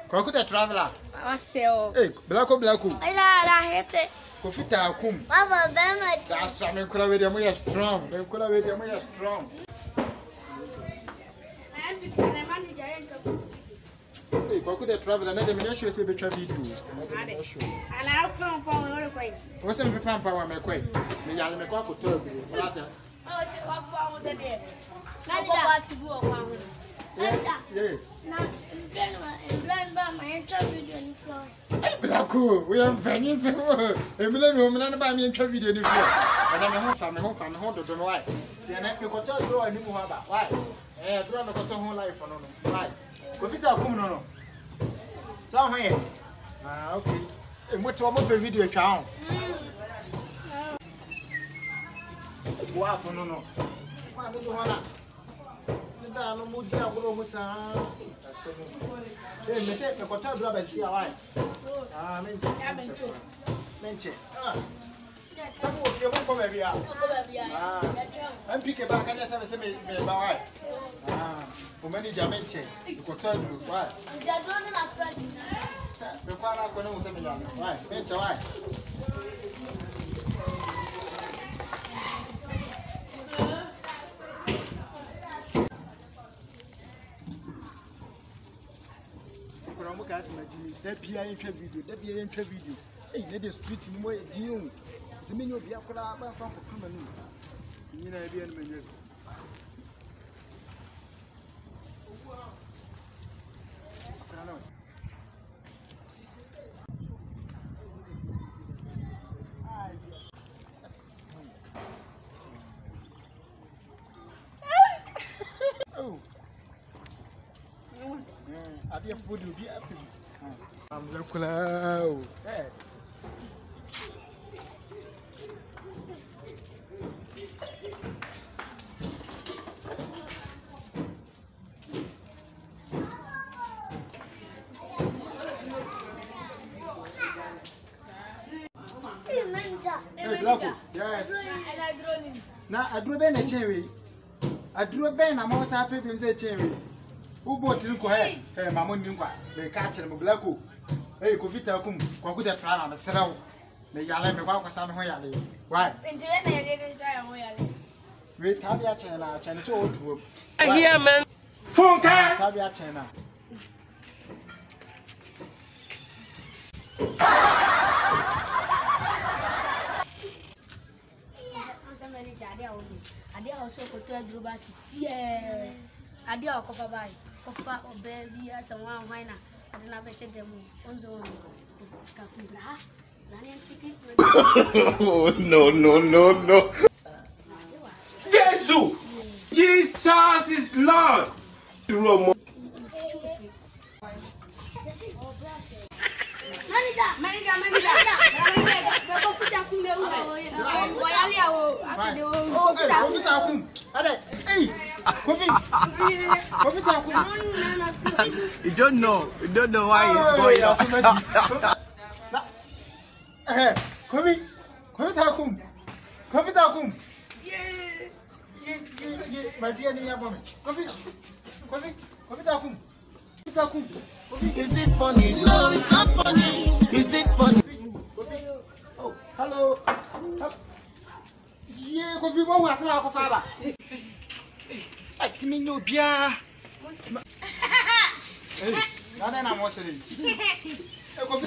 Kwaku the traveler. Aseo. Hey, Blacko. La hete. Kofi Taakum. Baba bema. That's why me kula with them we strong. Me kula with them we strong. Hey, Kwaku the traveler. Na dem show say be twa video. And I pon no kwai. Wo say me pampa wa me kwai. Me yale me kwa koto bi. Lata. Oh, se wa fa wo se de. Na go ba ti bu o kwa ho. Yeah. Na Imran ba my video ni floor. Hey, Blacko, we are very simple. Emile no me na ba me ntwa video ni floor. Na me ho fa me ho do no why. Ti na me koto do ani mu ho ba. Why? Do me koto ho life no no. Why? Kofi Taakum no. So ho ye. Ah, okay. Mo to mo pe video twa ho. Wa fo no. Ma do ho na. Da no mo dia go mo sa. Eh, me say me koto do ba si why? Ah, menche. Ya menche. Menche. Ah. Sabu o fie mo ko ba bia. Ah. Am pike ba ka ja se me ba why? Ah. O mani ja menche. Koto do why? Ja do no na space. Me kwa na ko no se me ya. Why? Menche why? That be an intro video. Hey, let the street in way deal. The menu of Yakura from Pamanu. You know, be a menu. Oh. I did food will be happy. I'm the cloud. Hey. Blacko. Yes. Now I drew Ben a cherry. I drew Ben. I'm also happy to say cherry. Who bought you? Hey, Mamma Ninka. They catch him, Blacko. Hey, Kofi Taakum. Kwaku the traveler. I'm a serrow. May you let me walk with some hoyally. Why? Wait, Tabia China, Chinese old troop. I hear, man. Phone car. Tabia China. I did also go to a group as yeah. I did a cover by Kofa or baby as a one winer. I didn't have a shed them on the Oh, no. Jesus! Jesus is Lord! Kofi Taakum. Hey, Kofi Taakum. You don't know why it's going on. Kofi Taakum. Yeah. My dear, Kofi Taakum. Is it funny? No, it's not funny. Is it funny? Oh, hello. Yeah, Kofi, what was our father? I mean, you beer. Hey, now then I'm watching. Kofi, Kofi,